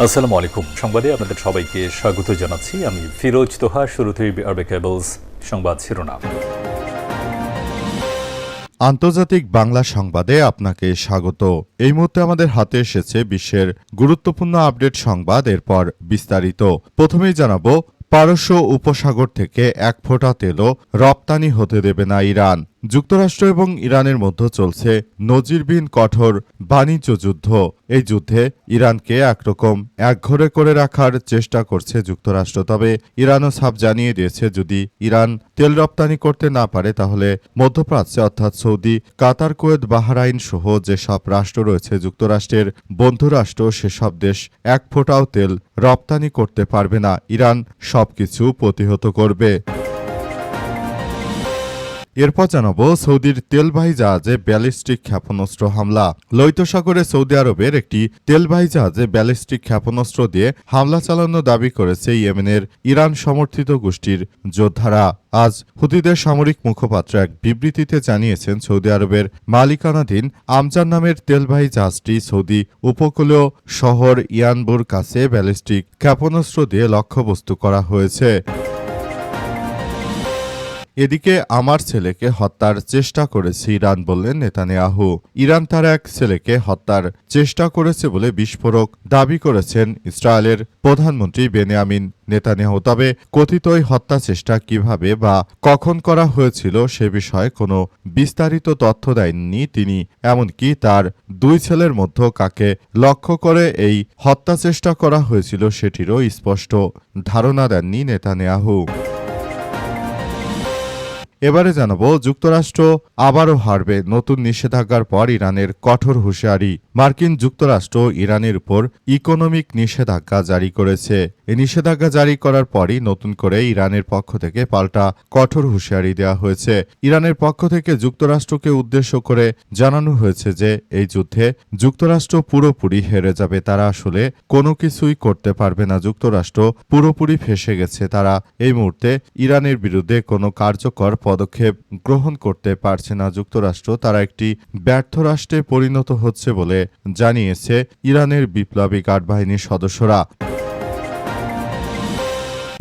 আসসালামু আলাইকুম। সংবাদে আপনাদের সবাইকে স্বাগত জানাচ্ছি। আমি ফিরোজ তোহা। শুরুতেই আরবে কেবলস সংবাদ শিরোনাম। আন্তর্জাতিক বাংলা সংবাদে আপনাকে স্বাগত। এই মুহূর্তে আমাদের হাতে এসেছে বিশ্বের গুরুত্বপূর্ণ আপডেট সংবাদ, এরপর বিস্তারিত। প্রথমেই জানাবো, পারস্য উপসাগর থেকে এক ফোঁটা তেলও রপ্তানি হতে দেবে না ইরান। যুক্তরাষ্ট্র এবং ইরানের মধ্যে চলছে নজিরবিহীন কঠোর বাণিজ্য যুদ্ধ। এই যুদ্ধে ইরানকে একরকম একঘরে করে রাখার চেষ্টা করছে যুক্তরাষ্ট্র। তবে ইরানও সাফ জানিয়ে দিয়েছে, যদি ইরান তেল রপ্তানি করতে না পারে তাহলে মধ্যপ্রাচ্যে অর্থাৎ সৌদি, কাতার, কুয়েত, বাহরাইন সহ যেসব রাষ্ট্র রয়েছে যুক্তরাষ্ট্রের বন্ধুরাষ্ট্র, সেসব দেশ এক ফোঁটাও তেল রপ্তানি করতে পারবে না। ইরান সবকিছু প্রতিহত করবে। এরপর জানাবো, সৌদির তেলবাহী জাহাজে ব্যালিস্টিক ক্ষেপণাস্ত্র হামলা। লোহিত সাগরে সৌদি আরবের একটি তেলবাহী জাহাজে ব্যালিস্টিক ক্ষেপণাস্ত্র দিয়ে হামলা চালানোর দাবি করেছে ইয়েমেনের ইরান সমর্থিত গোষ্ঠীর যোদ্ধারা। আজ হুতিদের সামরিক মুখপাত্র এক বিবৃতিতে জানিয়েছেন, সৌদি আরবের মালিকানাধীন আমজান নামের তেলবাহী জাহাজটি সৌদি উপকূলীয় শহর ইয়ানবুর কাছে ব্যালিস্টিক ক্ষেপণাস্ত্র দিয়ে লক্ষ্যবস্তু করা হয়েছে। এদিকে আমার ছেলেকে হত্যার চেষ্টা করেছে ইরান, বললেন নেতানিয়াহু। ইরান তার এক ছেলেকে হত্যার চেষ্টা করেছে বলে বিস্ফোরক দাবি করেছেন ইসরায়েলের প্রধানমন্ত্রী বেনিয়ামিন নেতানিয়াহু। তবে কথিত এই হত্যা চেষ্টা কিভাবে বা কখন করা হয়েছিল সে বিষয়ে কোনো বিস্তারিত তথ্য দেননি তিনি। এমনকি তার দুই ছেলের মধ্যে কাকে লক্ষ্য করে এই হত্যা চেষ্টা করা হয়েছিল সেটিরও স্পষ্ট ধারণা দেননি নেতানিয়াহু। এবারে জানাবো, যুক্তরাষ্ট্র আবারও হারবে, নতুন নিষেধাজ্ঞার পর ইরানের কঠোর হুঁশিয়ারি। মার্কিন যুক্তরাষ্ট্র ইরানের উপর ইকোনমিক নিষেধাজ্ঞা জারি করেছে। এই নিষেধাজ্ঞা জারি করার পরই নতুন করে ইরানের পক্ষ থেকে পাল্টা কঠোর হুঁশিয়ারি দেওয়া হয়েছে। ইরানের পক্ষ থেকে যুক্তরাষ্ট্রকে উদ্দেশ্য করে জানানো হয়েছে যে এই যুদ্ধে যুক্তরাষ্ট্র পুরোপুরি হেরে যাবে। তারা আসলে কোনো কিছুই করতে পারবে না। যুক্তরাষ্ট্র পুরোপুরি ফেঁসে গেছে। তারা এই মুহূর্তে ইরানের বিরুদ্ধে কোনো কার্যকর পদক্ষেপ গ্রহণ করতে পারছে না যুক্তরাষ্ট্র। তারা একটি ব্যর্থ রাষ্ট্রে পরিণত হচ্ছে বলে জানিয়েছে ইরানের বিপ্লবী গার্ড বাহিনীর সদস্যরা।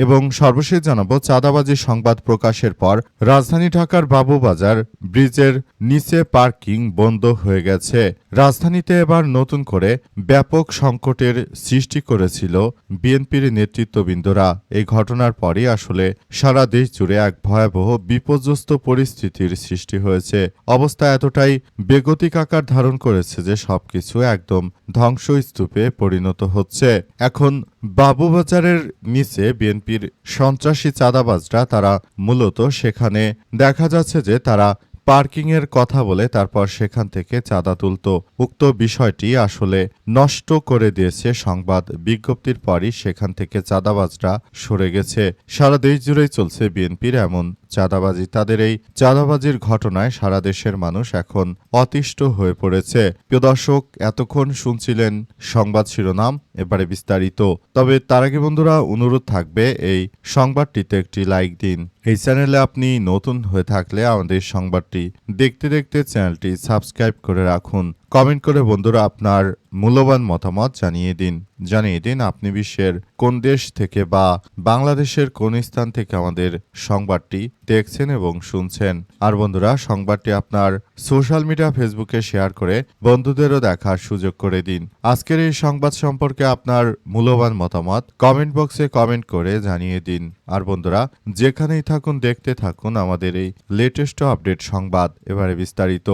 এবং সর্বশেষ জানাবো, চাঁদাবাজি সংবাদ প্রকাশের পর রাজধানী ঢাকার বাবুবাজার ব্রিজের নিচে পার্কিং বন্ধ হয়ে গেছে। রাজধানীতে এবার নতুন করে ব্যাপক সংকটের সৃষ্টি করেছিল বিএনপির নেতৃত্ববৃন্দরা। এই ঘটনার পরই আসলে সারা দেশ জুড়ে এক ভয়াবহ বিপর্যস্ত পরিস্থিতির সৃষ্টি হয়েছে। অবস্থা এতটাই বেগতিক আকার ধারণ করেছে যে সবকিছু একদম ধ্বংসস্তূপে পরিণত হচ্ছে। এখন বাবুবাজারের নিচে বিএনপির সন্ত্রাসী চাঁদাবাজরা, তারা মূলত সেখানে দেখা যাচ্ছে যে তারা পার্কিংয়ের কথা বলে তারপর সেখান থেকে চাঁদা তুলত। উক্ত বিষয়টি আসলে নষ্ট করে দিয়েছে সংবাদ বিজ্ঞপ্তির পরই সেখান থেকে চাঁদাবাজরা সরে গেছে। সারা দেশ জুড়েই চলছে বিএনপির এমন চাঁদাবাজি। তাদের এই চাঁদাবাজির ঘটনায় সারা দেশের মানুষ এখন অতিষ্ঠ হয়ে পড়েছে। প্রিয় দর্শক, এতক্ষণ শুনছিলেন সংবাদ শিরোনাম, এবারে বিস্তারিত। তবে তার আগে বন্ধুরা, অনুরোধ থাকবে এই সংবাদটিতে একটি লাইক দিন। এই চ্যানেলে আপনি নতুন হয়ে থাকলে আমাদের সংবাদটি দেখতে দেখতে চ্যানেলটি সাবস্ক্রাইব করে রাখুন। কমেন্ট করে বন্ধুরা আপনার মূল্যবান মতামত জানিয়ে দিন আপনি বিশ্বের কোন দেশ থেকে বা বাংলাদেশের কোন স্থান থেকে আমাদের সংবাদটি দেখছেন এবং শুনছেন। আর বন্ধুরা, সংবাদটি আপনার সোশ্যাল মিডিয়া ফেসবুকে শেয়ার করে বন্ধুদেরও দেখার সুযোগ করে দিন। আজকের এই সংবাদ সম্পর্কে আপনার মূল্যবান মতামত কমেন্ট বক্সে কমেন্ট করে জানিয়ে দিন। আর বন্ধুরা, যেখানেই থাকুন দেখতে থাকুন আমাদের এই লেটেস্ট আপডেট সংবাদ। এবারে বিস্তারিত।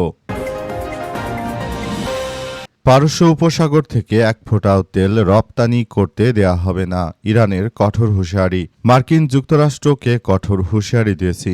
পারস্য উপসাগর থেকে এক ফোঁটাও তেল রপ্তানি করতে দেয়া হবে না, ইরানের কঠোর হুঁশিয়ারি। মার্কিন যুক্তরাষ্ট্রকে কঠোর হুঁশিয়ারি দিয়েছে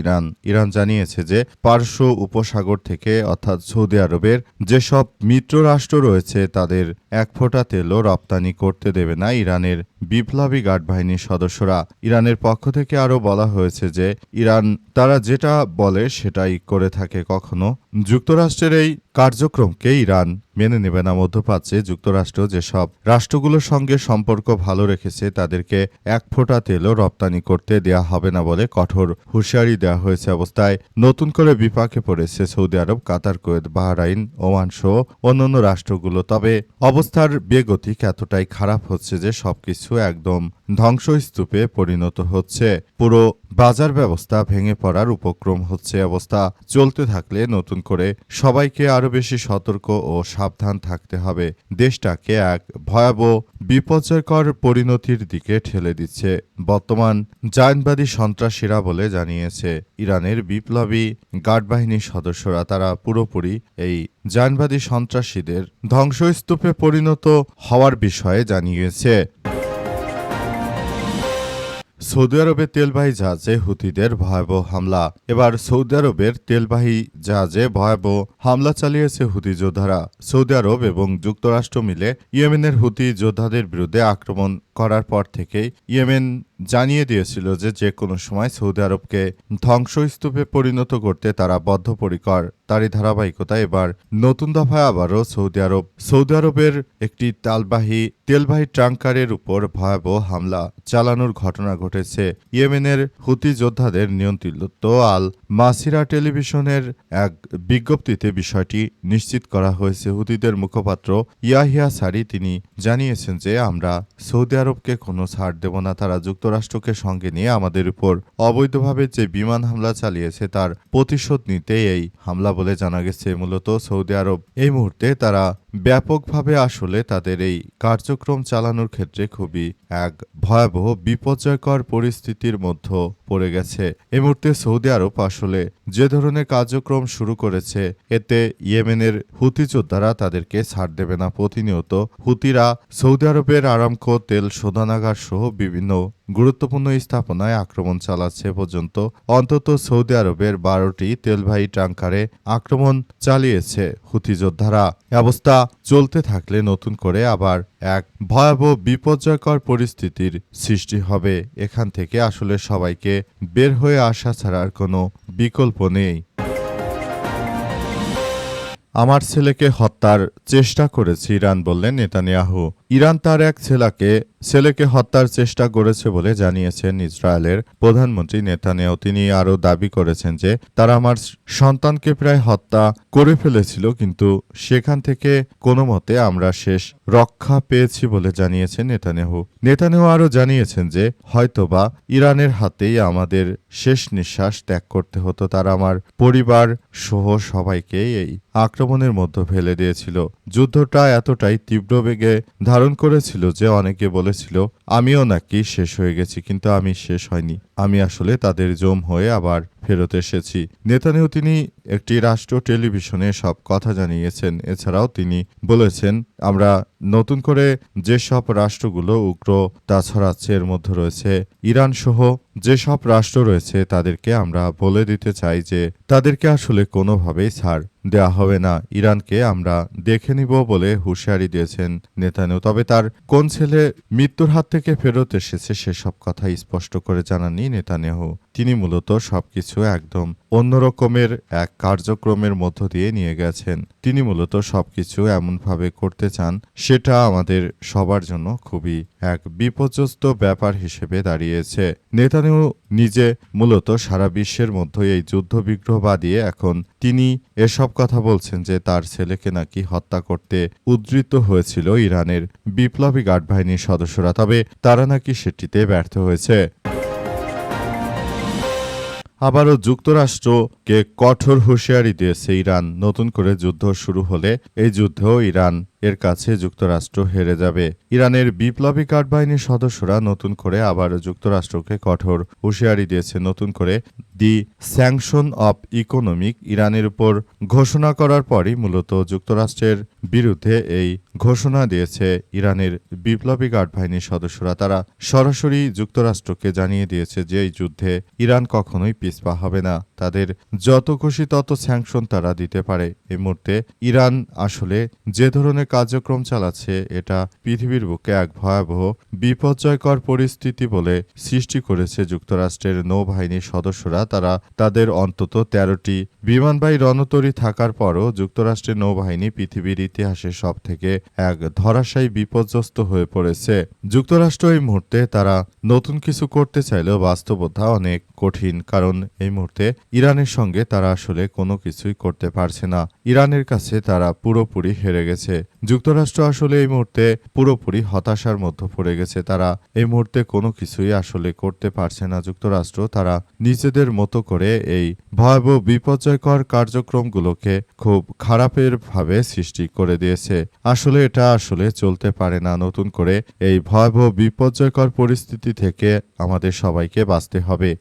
ইরান জানিয়েছে যে পারস্য উপসাগর থেকে অর্থাৎ সৌদি আরবের যেসব মিত্র রাষ্ট্র রয়েছে তাদের এক ফোঁটা তেলও রপ্তানি করতে দেবে না ইরানের বিপ্লবী গার্ড বাহিনীর সদস্যরা। ইরানের পক্ষ থেকে আরও বলা হয়েছে যে ইরান তারা যেটা বলে সেটাই করে থাকে। কখনো যুক্তরাষ্ট্রের এই কার্যক্রমকে ইরান মেনে নেবে না। মধ্যপ্রাচ্যে যুক্তরাষ্ট্র যেসব রাষ্ট্রগুলোর সঙ্গে সম্পর্ক ভালো রেখেছে তাদেরকে এক ফোঁটা তেলও রপ্তানি করতে দেয়া হবে না বলে কঠোর হুঁশিয়ারি দেওয়া হয়েছে। অবস্থায় নতুন করে বিপাকে পড়েছে সৌদি আরব, কাতার, কুয়েত, বাহরাইন, ওমান সহ অন্যান্য রাষ্ট্রগুলো। তবে অবস্থার বেগতিক এতটাই খারাপ হচ্ছে যে সবকিছু একদম ধ্বংসস্তূপে পরিণত হচ্ছে। পুরো বাজার ব্যবস্থা ভেঙে পড়ার উপক্রম হচ্ছে। অবস্থা চলতে থাকলে নতুন করে সবাইকে আরও বেশি সতর্ক ও সাবধান থাকতে হবে। দেশটাকে এক ভয়াবহ বিপর্যয়কর পরিণতির দিকে ঠেলে দিচ্ছে বর্তমান জায়নবাদী সন্ত্রাসীরা বলে জানিয়েছে ইরানের বিপ্লবী গার্ড বাহিনীর সদস্যরা। তারা পুরোপুরি এই জায়নবাদী সন্ত্রাসীদের ধ্বংসস্তূপে পরিণত হওয়ার বিষয়ে জানিয়েছে। সৌদি আরবের তেলবাহী জাহাজে হুতিদের ভয়াবহ হামলা। এবার সৌদি আরবের তেলবাহী জাহাজে ভয়াবহ হামলা চালিয়েছে হুতি যোদ্ধারা। সৌদি আরব এবং যুক্তরাষ্ট্র মিলে ইয়েমেনের হুতি যোদ্ধাদের বিরুদ্ধে আক্রমণ করার পর থেকেই ইয়েমেন জানিয়ে দিয়েছিল যে কোনো সময় সৌদি আরবকে ধ্বংসস্তূপে পরিণত করতে তারা বদ্ধপরিকর। তারই ধারাবাহিকতায় এবার নতুন দফায় আবারও সৌদি আরবের একটি তেলবাহী ট্যাঙ্কারের উপর ভয়াবহ হামলা চালানোর ঘটনা ঘটেছে। ইয়েমেনের হুতি যোদ্ধাদের নিয়ন্ত্রিত আল মাসিরা টেলিভিশনের এক বিজ্ঞপ্তিতে বিষয়টি নিশ্চিত করা হয়েছে। হুতিদের মুখপাত্র ইয়াহিয়া সারি তিনি জানিয়েছেন যে আমরা সৌদি আরবকে কোনো ছাড় দেব না। তারা যুক্তরাষ্ট্রকে সঙ্গে নিয়ে আমাদের উপর অবৈধভাবে যে বিমান হামলা চালিয়েছে তার প্রতিশোধ নিতে এই হামলা বলে জানা গেছে। মূলত সৌদি আরব এই মুহূর্তে তারা ব্যাপকভাবে আসলে তাদের এই কার্যক্রম চালানোর ক্ষেত্রে খুবই এক ভয়াবহ বিপর্যয়কর পরিস্থিতির মধ্যে পড়ে গেছে। এই মুহূর্তে সৌদি আরব আসলে যে ধরনের কার্যক্রম শুরু করেছে এতে ইয়েমেনের হুতি যোদ্ধারা তাদেরকে ছাড় দেবে না। প্রতিনিয়ত হুতিরা সৌদি আরবের আরামকো তেল শোধনাগার সহ বিভিন্ন গুরুত্বপূর্ণ স্থাপনায় আক্রমণ চালাচ্ছে। পর্যন্ত অন্তত সৌদি আরবের 12টি তেলবাহী ট্যাঙ্কারে আক্রমণ চালিয়েছে হুতি যোদ্ধারা। অবস্থা চলতে থাকলে নতুন করে আবার এক ভয়াবহ বিপর্যয়কর পরিস্থিতির সৃষ্টি হবে। এখান থেকে আসলে সবাইকে বের হয়ে আসা ছাড়ার কোনো বিকল্প নেই। আমার ছেলেকে হত্যার চেষ্টা করেছে ইরান, বললেন নেতানিয়াহু। ইরান তার এক ছেলেকে হত্যার চেষ্টা করেছে বলে জানিয়েছেন ইসরায়েলের প্রধানমন্ত্রী নেতানিয়াহু। তিনি আরও দাবি করেছেন যে তারা আমার সন্তানকে প্রায় হত্যা করে ফেলেছিল, কিন্তু সেখান থেকে কোনো মতে আমরা শেষ রক্ষা পেয়েছি বলে জানিয়েছেন নেতানিয়াহু আরও জানিয়েছেন যে হয়তোবা ইরানের হাতেই আমাদের শেষ নিঃশ্বাস ত্যাগ করতে হতো। তারা আমার পরিবার সহ সবাইকে এই আক্রমণের মধ্যে ফেলে দিয়েছিল। যুদ্ধটা এতটাই তীব্র বেগে ধারণ করেছিল যে অনেকে বলেছিল আমিও নাকি শেষ হয়ে গেছি, কিন্তু আমি শেষ হয়নি। আমি আসলে তাদের জম হয়ে আবার ফেরত এসেছি। নেতানিয়াহু তিনি একটি রাষ্ট্র টেলিভিশনে সব কথা জানিয়েছেন। এছাড়াও তিনি বলেছেন আমরা নতুন করে যেসব রাষ্ট্রগুলো উগ্রতা ছড়াচ্ছে এর মধ্যে রয়েছে ইরান সহ যেসব রাষ্ট্র রয়েছে তাদেরকে আমরা বলে দিতে চাই যে তাদেরকে আসলে কোনোভাবেই ছাড় দেয়া হবে না। ইরানকে আমরা দেখে নিব বলে হুঁশিয়ারি দিয়েছেন নেতানিয়াহু। তবে তার কোন ছেলে মৃত্যুর হাত থেকে ফেরত এসেছে সেসব কথা স্পষ্ট করে জানাননি নেতানিয়াহু। তিনি মূলত সবকিছু একদম অন্যরকমের এক কার্যক্রমের মধ্য দিয়ে নিয়ে গেছেন। তিনি মূলত সবকিছু এমনভাবে করতে চান সেটা আমাদের সবার জন্য খুবই এক বিপর্যস্ত ব্যাপার হিসেবে দাঁড়িয়েছে। নেতানিয়াহু নিজে মূলত সারা বিশ্বের মধ্যে এই যুদ্ধবিগ্রহ বাদিয়ে এখন তিনি এসব কথা বলছেন যে তার ছেলেকে নাকি হত্যা করতে উদ্ধৃত হয়েছিল ইরানের বিপ্লবী গার্ড বাহিনীর সদস্যরা, তবে তারা নাকি সেটিতে ব্যর্থ হয়েছে। আবারও যুক্তরাষ্ট্রকে কঠোর হুঁশিয়ারি দিয়েছে ইরান। নতুন করে যুদ্ধ শুরু হলে এই যুদ্ধেও ইরান এর কাছে যুক্তরাষ্ট্র হেরে যাবে। ইরানের বিপ্লবী গার্ড বাহিনীর সদস্যরা নতুন করে আবার যুক্তরাষ্ট্রকে কঠোর হুঁশিয়ারি দিয়েছে। নতুন করে দি স্যাংশন অব ইকোনমিক ইরানের উপর ঘোষণা করার পরই মূলত যুক্তরাষ্ট্রের বিরুদ্ধে এই ঘোষণা দিয়েছে ইরানের বিপ্লবী গার্ড বাহিনীর সদস্যরা। তারা সরাসরি যুক্তরাষ্ট্রকে জানিয়ে দিয়েছে যে এই যুদ্ধে ইরান কখনোই পিছপা হবে না। তাদের যত খুশি তত স্যাংশন তারা দিতে পারে। এই মুহূর্তে ইরান আসলে যে ধরনের কার্যক্রম চালাচ্ছে এটা পৃথিবীর বুকে এক ভয়াবহ বিপর্যয়কর পরিস্থিতি বলে সৃষ্টি করেছে যুক্তরাষ্ট্রের নৌবাহিনীর সদস্যরা। তারা তাদের অন্তত 13টি বিমানবাহী রণতরী থাকার পরও যুক্তরাষ্ট্রের নৌবাহিনী পৃথিবীর ইতিহাসে সবথেকে এক ধরাশায়ী বিপর্যস্ত হয়ে পড়েছে। যুক্তরাষ্ট্র এই মুহূর্তে তারা নতুন কিছু করতে চাইলেও বাস্তবতা অনেক কঠিন, কারণ এই মুহূর্তে ইরানের সঙ্গে তারা আসলে কোনো কিছুই করতে পারছে না। ইরানের কাছে তারা পুরোপুরি হেরে গেছে। যুক্তরাষ্ট্র আসলে এই মুহূর্তে পুরোপুরি হতাশার মধ্যে পড়ে গেছে। তারা এই মুহূর্তে কোনো কিছুই আসলে করতে পারছে না। যুক্তরাষ্ট্র তারা নিজেদের মতো করে এই ভয়াবহ বিপর্যয়কর কার্যক্রমগুলোকে খুব খারাপের ভাবে সৃষ্টি করে দিয়েছে। আসলে এটা আসলে চলতে পারে না। নতুন করে এই ভয়াবহ বিপর্যয়কর পরিস্থিতি থেকে আমাদের সবাইকে বাঁচতে হবে।